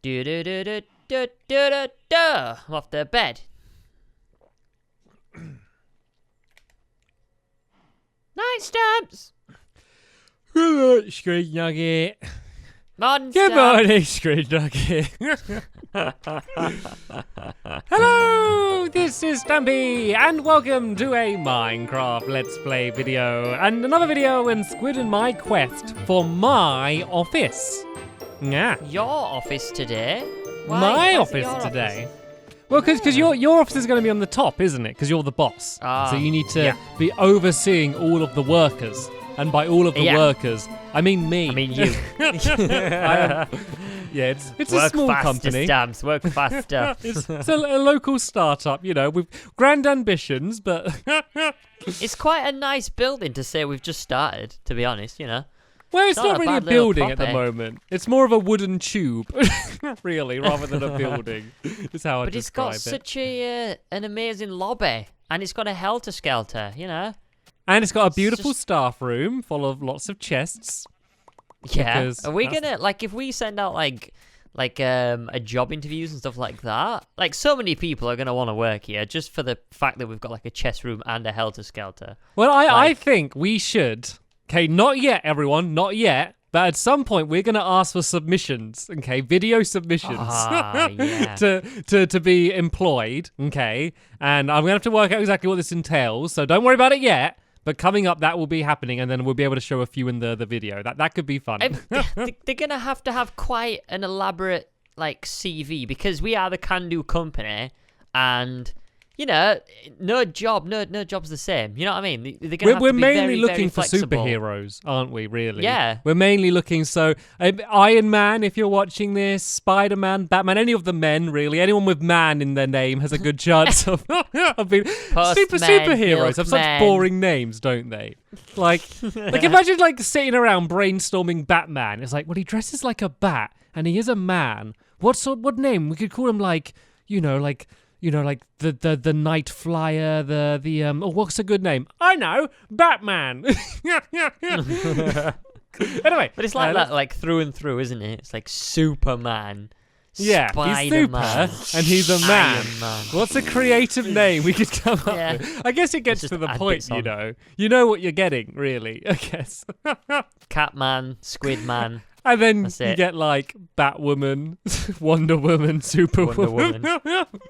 I'm off to bed. Night, Stamps. Good Squid Nugget. Morning, Good Stamps. morning, Squid Nugget. Hello, this is Stampy, and welcome to a Minecraft Let's Play video, and another video in Squid and my quest for my office. Yeah. Your office today? Why? My Why is it office your today. office? Well, because your office is going to be on the top, isn't it? Because you're the boss. So you need to be overseeing all of the workers. And by all of the workers, I mean me. I mean you. It's a small company. Stamps. Work faster. It's a local startup, you know, with grand ambitions, but... It's quite a nice building to say we've just started, to be honest, you know. Well, it's not really a building at the property. moment. It's more of a wooden tube, really, rather than a building. Is how I describe it. But it's got such an amazing lobby, and it's got a helter-skelter, you know. And it's got a beautiful staff room full of lots of chests. Yeah. Are we gonna, like, if we send out like a job interviews and stuff like that, like, so many people are gonna want to work here just for the fact that we've got like a chest room and a helter-skelter. Well, I think we should. Okay, not yet, everyone, not yet. But at some point, we're going to ask for submissions, okay, video submissions to be employed, okay? And I'm going to have to work out exactly what this entails, so don't worry about it yet. But coming up, that will be happening, and then we'll be able to show a few in the video. That could be fun. They're going to have quite an elaborate, like, CV, because we are the can-do company, and... You know, no job's the same. You know what I mean? We're mainly looking for flexible. Superheroes, aren't we, really? Yeah. We're mainly looking, so Iron Man, if you're watching this, Spider-Man, Batman, any of the men, really. Anyone with man in their name has a good chance of being superheroes. Have such boring names, don't they? Like imagine like sitting around brainstorming Batman. It's like, well, he dresses like a bat, and he is a man. What name? We could call him like the Night Flyer, what's a good name? I know, Batman. Anyway, but it's like that, like through and through, isn't it? It's like Superman. Yeah, he's super, and he's a man. What's a creative name we could come up with? I guess it gets to the point, you know. You know what you're getting, really, I guess. Catman, Squidman. And then you get like Batwoman, Wonder Woman, Superwoman.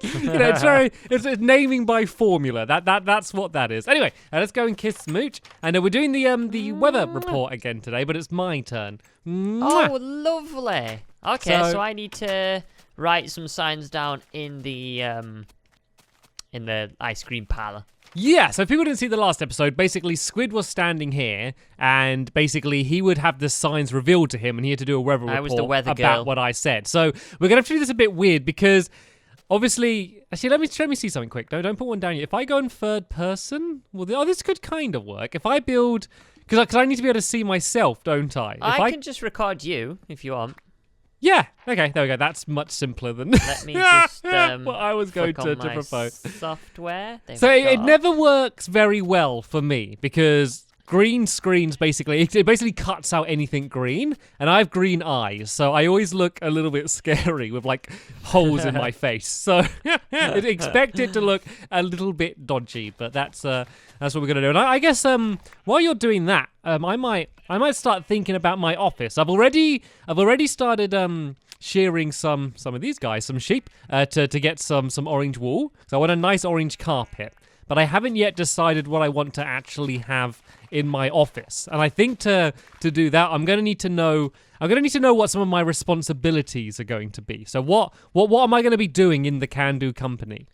You know, it's naming by formula. That's what that is. Anyway, let's go and kiss Smooch. And we're doing the weather report again today, but it's my turn. Oh, lovely. Okay, so I need to write some signs down in the ice cream parlor. Yeah, so if people didn't see the last episode, basically Squid was standing here, and basically he would have the signs revealed to him, and he had to do a weather report about what I said. So we're going to have to do this a bit weird, because obviously... Actually, let me see something quick. No, don't put one down yet. If I go in third person... Well, this could kind of work. If I build... Because I need to be able to see myself, don't I? I can just record you, if you want. Yeah, okay, there we go. That's much simpler than Let me just what I was going to propose. Software. So it never works very well for me because green screens basically cuts out anything green, and I have green eyes, so I always look a little bit scary with like holes in my face. So expect it to look a little bit dodgy, but that's what we're gonna do. And I guess while you're doing that, I might start thinking about my office. I've already started shearing some of these guys, some sheep, to get some orange wool. So I want a nice orange carpet. But I haven't yet decided what I want to actually have in my office. And I think to do that, I'm going to need to know what some of my responsibilities are going to be. So what am I going to be doing in the Can-Do company?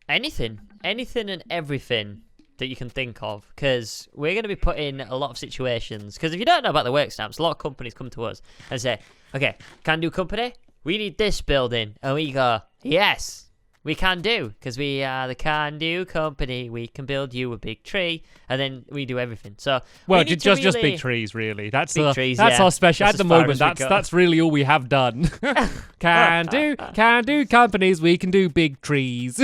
Anything and everything that you can think of, because we're going to be put in a lot of situations. Because if you don't know about the work stamps, a lot of companies come to us and say, okay, Can-Do company, we need this building. And we go, yes, we can do, because we are the Can-Do company. We can build you a big tree, and then we do everything. So just big trees, really. That's trees, that's our special that's at the moment. That's really all we have done. Can-Do companies. We can do big trees.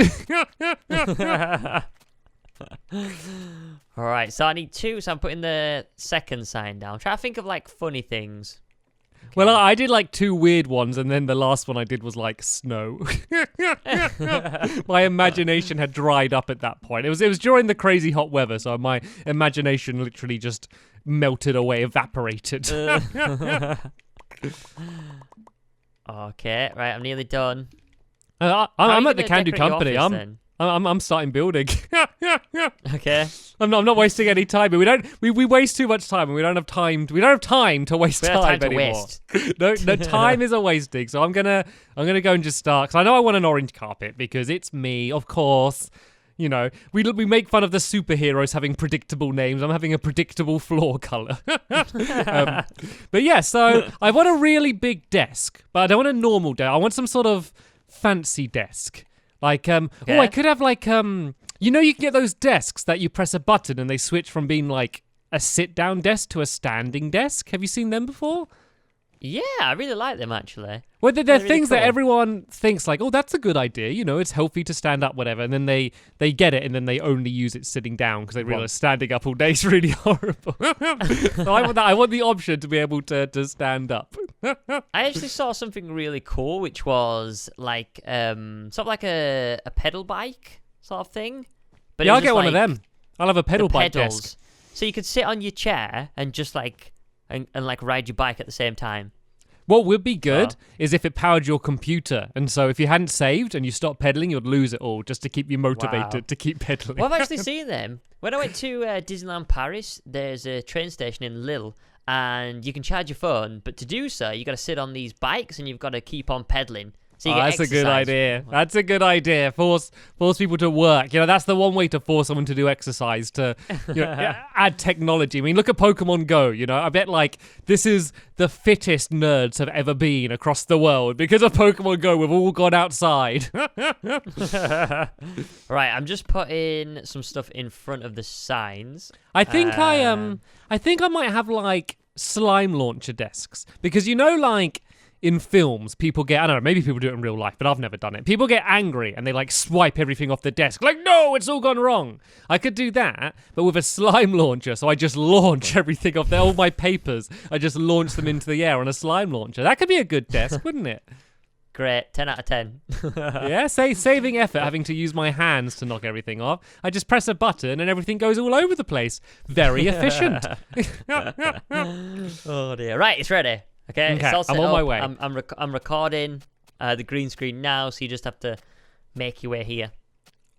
Alright, so I need two, so I'm putting the second sign down. Try to think of like funny things. Well, I did like 2 weird ones, and then the last one I did was like snow. My imagination had dried up at that point. It was during the crazy hot weather, so my imagination literally just melted away, evaporated. Okay, right, I'm nearly done. I'm at the Can-Do decorate your Company. office, I'm starting building. Okay. I'm not wasting any time. We waste too much time, and we don't have time. We don't have time to waste time anymore. No, time is a wasting. So I'm gonna go and just start, because I know I want an orange carpet because it's me, of course. You know, we make fun of the superheroes having predictable names. I'm having a predictable floor color. But yeah, so I want a really big desk, but I don't want a normal desk. I want some sort of fancy desk. Like, Okay. I could have like, you know, you can get those desks that you press a button and they switch from being like a sit-down desk to a standing desk. Have you seen them before? Yeah, I really like them, actually. Well, they're really things that cool. everyone thinks like, oh, that's a good idea. You know, it's healthy to stand up, whatever. And then they get it, and then they only use it sitting down because they realize standing up all day is really horrible. So I want that. I want the option to be able to stand up. I actually saw something really cool, which was like sort of like a pedal bike sort of thing. But Yeah, it was I'll get just one of like them. I'll have a pedal the bike pedals. desk. So you could sit on your chair and just like and like ride your bike at the same time. What would be good is if it powered your computer, and so if you hadn't saved and you stopped pedaling, you'd lose it all just to keep you motivated to keep pedaling. Well, I've actually seen them. When I went to Disneyland Paris, there's a train station in Lille, and you can charge your phone, but to do so, you got to sit on these bikes and you've got to keep on pedaling. So you get That's a good exercise. idea. That's a good idea. Force people to work. You know, that's the one way to force someone to do exercise, to add technology. I mean, look at Pokemon Go. You know, I bet like this is the fittest nerds have ever been across the world because of Pokemon Go. We've all gone outside. Right, I'm just putting some stuff in front of the signs. I think I think I might have like slime launcher desks, because you know, like in films, people get, I don't know, maybe people do it in real life, but I've never done it. People get angry and they like swipe everything off the desk. Like, no, it's all gone wrong. I could do that, but with a slime launcher. So I just launch everything off all my papers. I just launch them into the air on a slime launcher. That could be a good desk, wouldn't it? Great, 10 out of 10. Yeah, saving effort, having to use my hands to knock everything off. I just press a button and everything goes all over the place. Very efficient. Oh dear. Right, it's ready. Okay, it's all set I'm on my up. way. I'm recording the green screen now, so you just have to make your way here.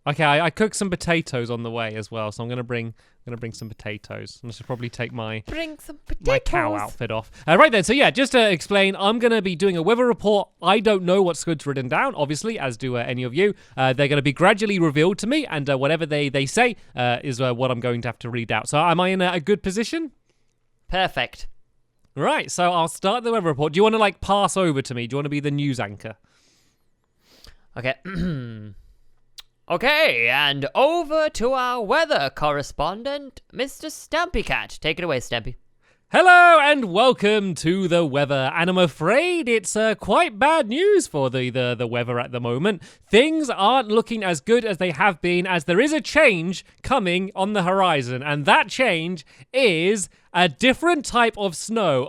Okay, I cooked some potatoes on the way as well, so I'm gonna bring some potatoes. I should probably take my cow outfit off. Right then, so yeah, just to explain, I'm gonna be doing a weather report. I don't know what Squid's written down, obviously, as do any of you. They're gonna be gradually revealed to me, and whatever they say is what I'm going to have to read out. So am I in a good position? Perfect. Right, so I'll start the weather report. Do you want to like pass over to me? Do you want to be the news anchor? Okay. Okay, and over to our weather correspondent, Mr. Stampy Cat. Take it away, Stampy. Hello and welcome to the weather, and I'm afraid it's quite bad news for the weather at the moment. Things aren't looking as good as they have been, as there is a change coming on the horizon, and that change is a different type of snow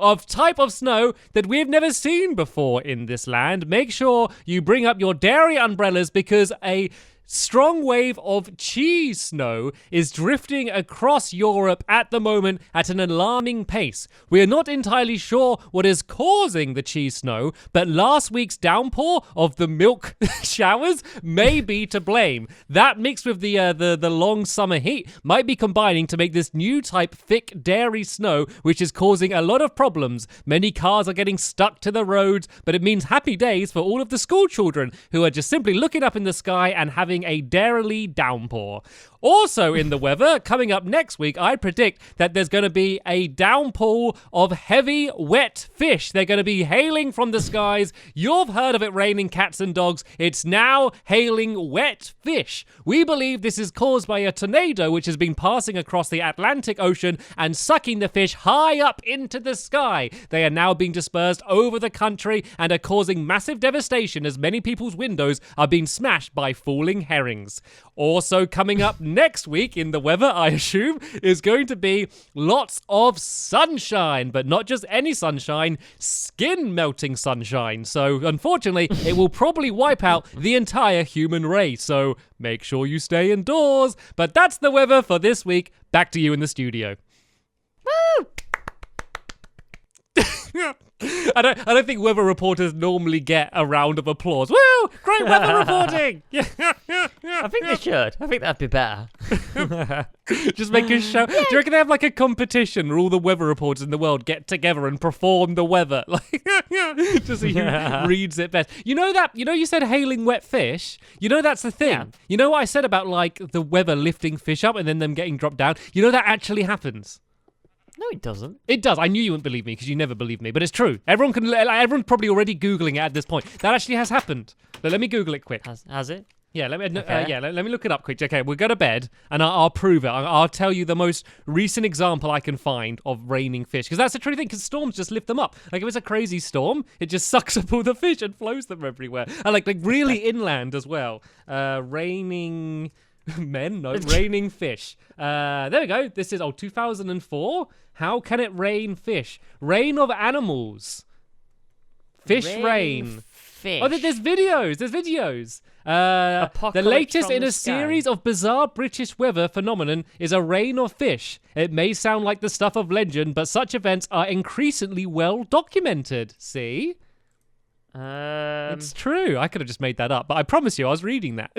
that we've never seen before in this land. Make sure you bring up your dairy umbrellas, because a strong wave of cheese snow is drifting across Europe at the moment at an alarming pace. We are not entirely sure what is causing the cheese snow, but last week's downpour of the milk showers may be to blame. That, mixed with the long summer heat, might be combining to make this new type thick dairy snow, which is causing a lot of problems. Many cars are getting stuck to the roads, but it means happy days for all of the school children who are just simply looking up in the sky and having a dairy downpour. Also in the weather, coming up next week, I predict that there's going to be a downpour of heavy, wet fish. They're going to be hailing from the skies. You've heard of it raining cats and dogs. It's now hailing wet fish. We believe this is caused by a tornado which has been passing across the Atlantic Ocean and sucking the fish high up into the sky. They are now being dispersed over the country and are causing massive devastation, as many people's windows are being smashed by falling herrings. Also coming up next week in the weather, I assume, is going to be lots of sunshine, but not just any sunshine, skin-melting sunshine. So, unfortunately, it will probably wipe out the entire human race. So, make sure you stay indoors. But that's the weather for this week. Back to you in the studio. Woo! I don't think weather reporters normally get a round of applause. Woo! Great weather reporting! I think they should. I think that'd be better. Just make a show. Do you reckon they have like a competition where all the weather reporters in the world get together and perform the weather? Like, to see who reads it best. You know that? You know you said hailing wet fish? You know that's the thing. Yeah. You know what I said about like the weather lifting fish up and then them getting dropped down? You know that actually happens. No, it doesn't. It does. I knew you wouldn't believe me because you never believe me, but it's true. Everyone's probably already Googling it at this point. That actually has happened. But let me Google it quick. Has it? Yeah, let me Okay. let me look it up quick. Okay, we'll go to bed and I'll prove it. I'll tell you the most recent example I can find of raining fish because that's the true thing. Because storms just lift them up. Like if it's a crazy storm, it just sucks up all the fish and flows them everywhere. And like really inland as well. Raining raining fish. There we go. This is 2004. How can it rain fish? Rain of animals. Fish rain. Fish. Oh, there's videos. The Apocalypse latest from in the a sky. series of bizarre British weather phenomenon is a rain of fish. It may sound like the stuff of legend, but such events are increasingly well documented. See? It's true. I could have just made that up, but I promise you I was reading that.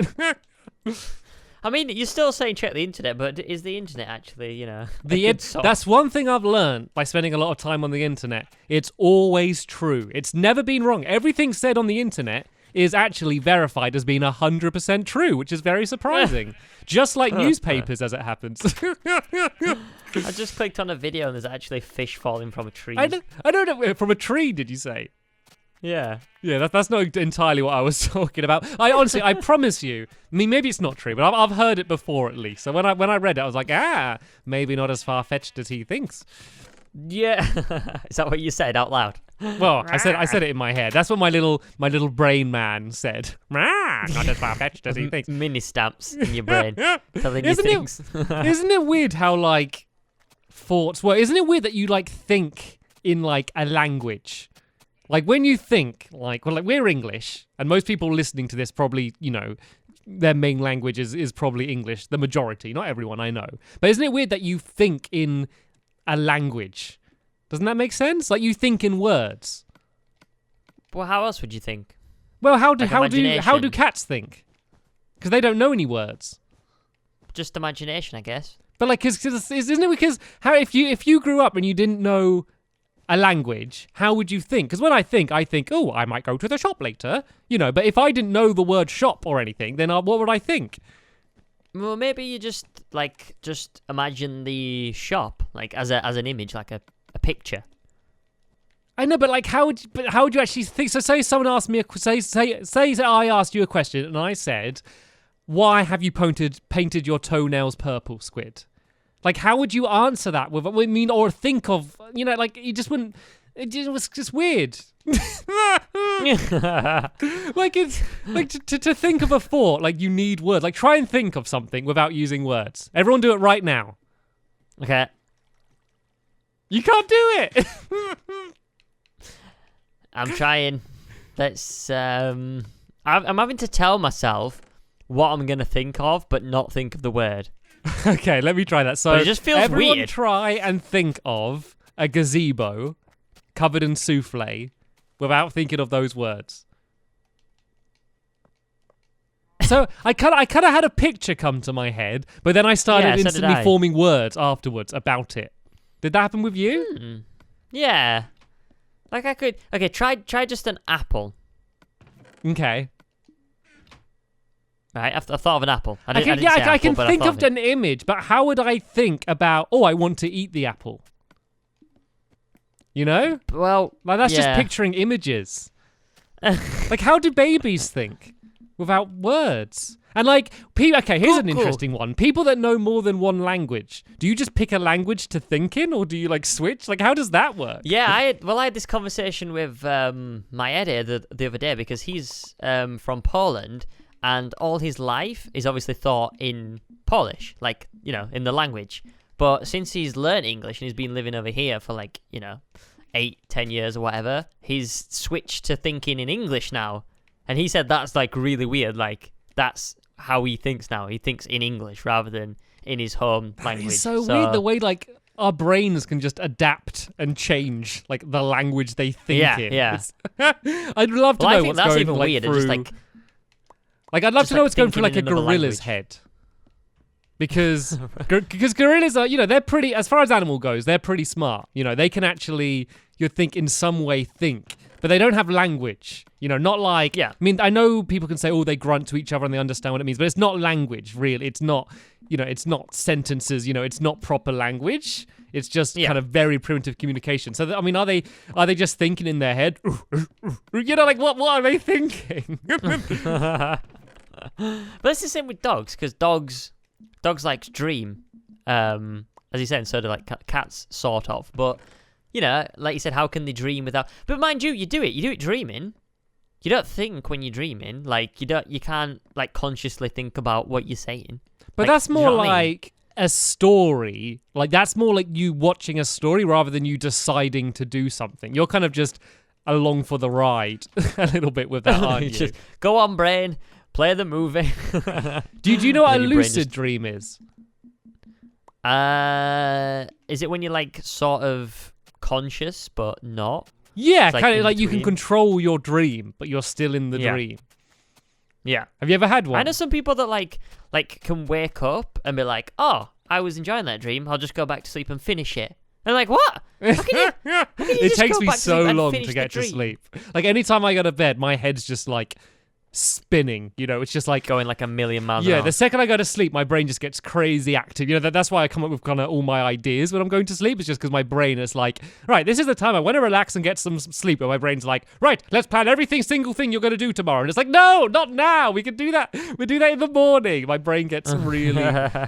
I mean, you're still saying check the internet, but is the internet actually, a good source? That's one thing I've learned by spending a lot of time on the internet. It's always true. It's never been wrong. Everything said on the internet is actually verified as being 100% true, which is very surprising. Just like newspapers, as it happens. I just clicked on a video and there's actually fish falling from a tree. I don't know. From a tree, did you say? Yeah. Yeah, that's not entirely what I was talking about. I promise you. I mean, maybe it's not true, but I've heard it before at least. So when I read it, I was like, maybe not as far-fetched as he thinks. Yeah. Is that what you said out loud? Well, I said it in my head. That's what my little brain man said. Not as far-fetched as he thinks. Mini stamps in your brain telling you Isn't things. Isn't it weird how like thoughts work? Isn't it weird that you like think in like a language? Like when you think, like we're English, and most people listening to this probably, their main language is probably English, the majority, not everyone I know. But isn't it weird that you think in a language? Doesn't that make sense? Like you think in words. Well, how else would you think? Well, how do imagination. cats think? Because they don't know any words. Just imagination, I guess. But like, isn't it because if you grew up and you didn't know a language, how would you think? Because when I think, oh, I might go to the shop later, but if I didn't know the word shop or anything, then what would I think? Well, maybe you just imagine the shop like as an image, like a picture. I know, but like, how would you actually think? So say someone asked me say I asked you a question and I said, why have you painted your toenails purple, Squid? Like, how would you answer that? Or think of, like, you just wouldn't. It was just weird. Like it's like to think of a thought, like you need words. Like try and think of something without using words. Everyone, do it right now. Okay. You can't do it. I'm trying. Let's. I'm having to tell myself what I'm gonna think of, but not think of the word. Okay, let me try that. So but it just feels everyone weird. Try and think of a gazebo covered in souffle without thinking of those words. So I kind of had a picture come to my head, but then I started instantly forming words afterwards about it. Did that happen with you? Yeah. Like I could. Okay, try just an apple. Okay. Right, I thought of an apple. I can think of an image, but how would I think about, I want to eat the apple? Well, like that's just picturing images. Like, how do babies think without words? And like, okay, here's an interesting one. People that know more than one language, do you just pick a language to think in, or do you like switch? Like, how does that work? Yeah, I had this conversation with my editor the other day because he's from Poland. and all his life is obviously thought in Polish, like, in the language. But since he's learned English and he's been living over here for 8-10 years or whatever, he's switched to thinking in English now. And he said that's really weird. That's how he thinks now. He thinks in English rather than in his home language. It's so weird the way our brains can just adapt and change the language they think in. Yeah. I'd love to know what's that's going even weird. through. I'd love to know what's going through a gorilla's head. Because gorillas are, they're pretty, as far as animal goes, they're pretty smart. They can actually, you'd think, in some way think. But they don't have language, not like... Yeah. I mean, I know people can say, they grunt to each other and they understand what it means, but it's not language, really. It's not, it's not sentences, it's not proper language. It's just kind of very primitive communication. So, are they just thinking in their head? What are they thinking? But it's the same with dogs, because dogs dream, as you said, so do cats, sort of. But... like you said, how can they dream without... But mind you, you do it dreaming. You don't think when you're dreaming. You can't, consciously think about what you're saying. But that's more like a story. That's more like you watching a story rather than you deciding to do something. You're kind of just along for the ride a little bit with that, aren't you? Just, go on, brain. Play the movie. Do you know what a lucid dream is? Is it when you're, sort of... conscious but not? Yeah, kind of you can control your dream but you're still in the dream. Yeah. Have you ever had one? I know some people that can wake up and be like, oh, I was enjoying that dream, I'll just go back to sleep and finish it. And what? How can you it takes me so long to get to sleep. Anytime I go to bed, my head's just spinning, it's just going a million miles an hour. The second I go to sleep, my brain just gets crazy active. That's why I come up with kind of all my ideas when I'm going to sleep. It's just because my brain is right, this is the time I want to relax and get some sleep. And my brain's right, let's plan single thing you're going to do tomorrow. And it's no, not now. We can do that. We'll do that in the morning. My brain gets really,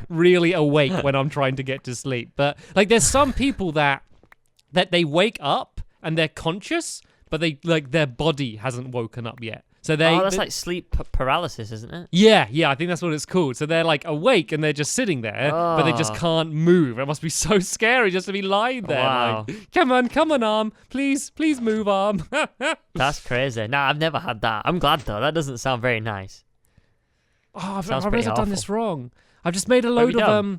really awake when I'm trying to get to sleep. But there's some people that they wake up and they're conscious, but they their body hasn't woken up yet. So that's sleep paralysis, isn't it? Yeah, I think that's what it's called. So they're awake and they're just sitting there, but they just can't move. It must be so scary just to be lying there. Wow. Come on, arm. Please move, arm. That's crazy. No, I've never had that. I'm glad though. That doesn't sound very nice. Oh, I've realized I've done this wrong. I've just made a load of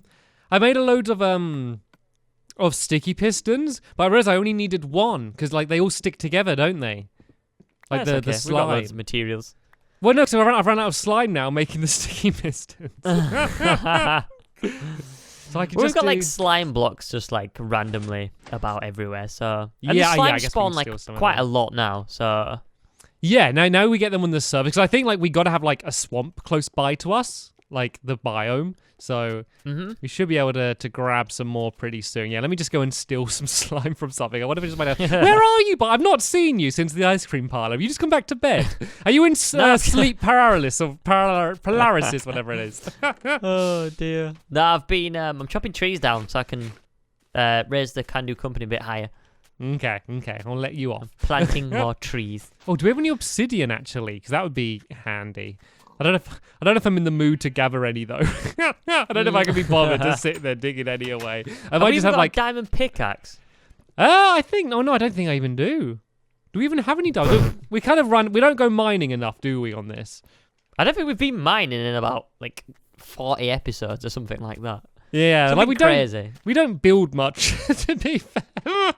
I made a load of sticky pistons, but I realized I only needed one because they all stick together, don't they? The okay. slime. We've got loads of materials. Well, no, so I've run out of slime now making the sticky pistons. So I can We've got slime blocks just randomly about everywhere. So and the slime spawn quite a lot now. So yeah, now we get them on the server because I think we got to have a swamp close by to us, the biome. So we should be able to grab some more pretty soon. Yeah, let me just go and steal some slime from something. I wonder if it just might have... Where are you? But I've not seen you since the ice cream parlor. Have you just come back to bed? Are you in sleep paralysis or paralysis, whatever it is? Oh, dear. No, I've been... I'm chopping trees down so I can raise the Can-Do company a bit higher. Okay. I'll let you off. Planting more trees. Oh, do we have any obsidian, actually? Because that would be handy. I don't know if I'm in the mood to gather any though. I don't know if I can be bothered to sit there digging any away. Have we even got a diamond pickaxe? I think no, I don't think I even do. Do we even have any diamonds? We kind of we don't go mining enough, do we, on this? I don't think we've been mining in about 40 episodes or something like that. Yeah, we don't build much to be fair. Yeah,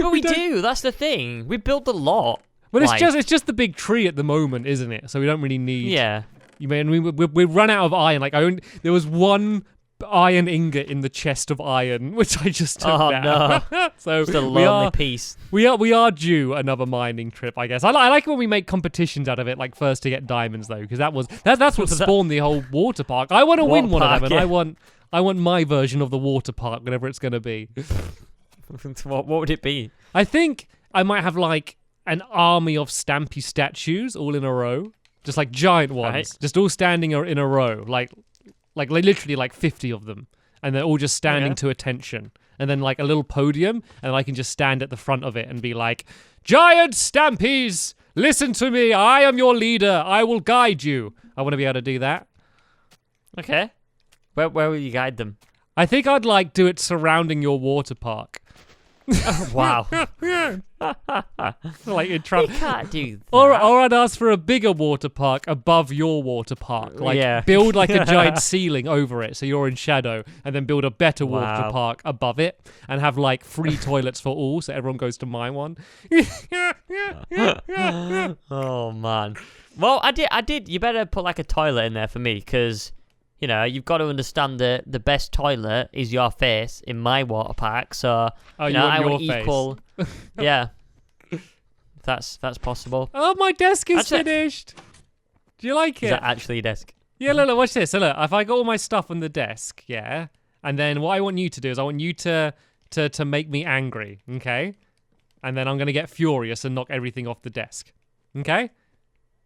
but we do. That's the thing. We build a lot. Well, it's just the big tree at the moment, isn't it? So we don't really need. Yeah. We run out of iron. There was one iron ingot in the chest of iron, which I just took down. No. So just a lonely piece. We are due another mining trip, I guess. I like it when we make competitions out of it, first to get diamonds though, because that's what spawned the whole water park. I want to win one of them, and I want my version of the water park, whatever it's going to be. What would it be? I think I might have an army of Stampy statues all in a row. Just giant ones. Right. Just all standing in a row. Literally 50 of them. And they're all just standing to attention. And then a little podium. And I can just stand at the front of it and be giant Stampies! Listen to me. I am your leader. I will guide you. I want to be able to do that. Okay. Where will you guide them? I think I'd like do it surrounding your water park. Wow. Like in You traffic. can't do that. Or I'd ask for a bigger water park above your water park. Like Yeah. build like a giant ceiling over it so you're in shadow, and then build a better water Wow. park above it and have like free toilets for all so everyone goes to my one. Oh man. Well, I did. You better put like a toilet in there for me, because you know you've got to understand that the best toilet is your face in my water park. So Oh, you know, I your want face. equal. Yeah. That's possible. Oh, my desk is Actually- finished. Do you like Is it? that actually your desk? Yeah, look, watch this. So look, if I got all my stuff on the desk, yeah, and then what I want you to do is I want you to make me angry, okay? And then I'm gonna get furious and knock everything off the desk, okay?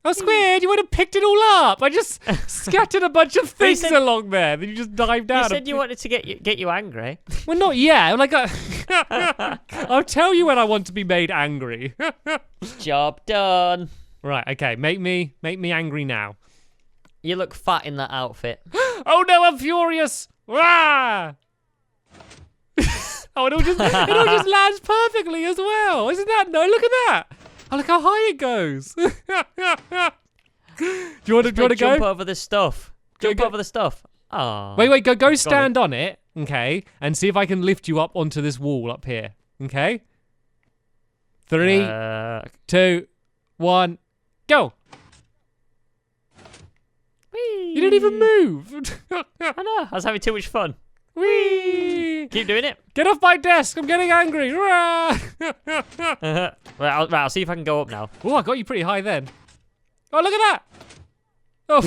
Oh, Squid, you would have picked it all up. I just scattered a bunch of things said- along there. Then you just dived down. You said you wanted to get you angry. Well, not yet. Like, I'll tell you when I want to be made angry. Job done. Right, okay. Make me angry now. You look fat in that outfit. Oh no, I'm furious! Rah! Oh, it all just lands perfectly as well. Isn't that no? Look at that. Oh, look how high it goes. Do you want to Jump go? over the stuff. Go, Jump go. over the stuff. Oh. Wait, go stand on it, okay, and see if I can lift you up onto this wall up here, okay? 3, 2, 1, go! Whee. You didn't even move. I know. I was having too much fun. Whee! Keep doing it. Get off my desk! I'm getting angry. Rah! Right, I'll see if I can go up now. Oh, I got you pretty high then. Oh, look at that! Oh,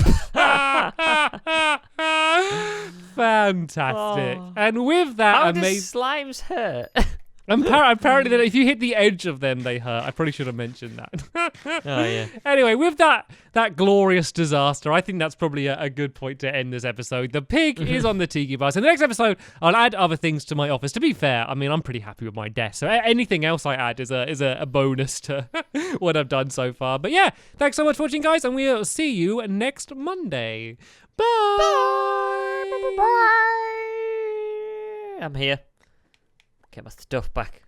fantastic! Oh. And with that, How amazing. does slimes hurt? Apparently, that if you hit the edge of them, they hurt. I probably should have mentioned that. Oh yeah. Anyway, with that glorious disaster, I think that's probably a good point to end this episode. The pig is on the tiki bus. In the next episode, I'll add other things to my office. To be fair, I mean, I'm pretty happy with my desk. So anything else I add is a bonus to what I've done so far. But yeah, thanks so much for watching, guys, and we'll see you next Monday. Bye. I'm here. Get my stuff back.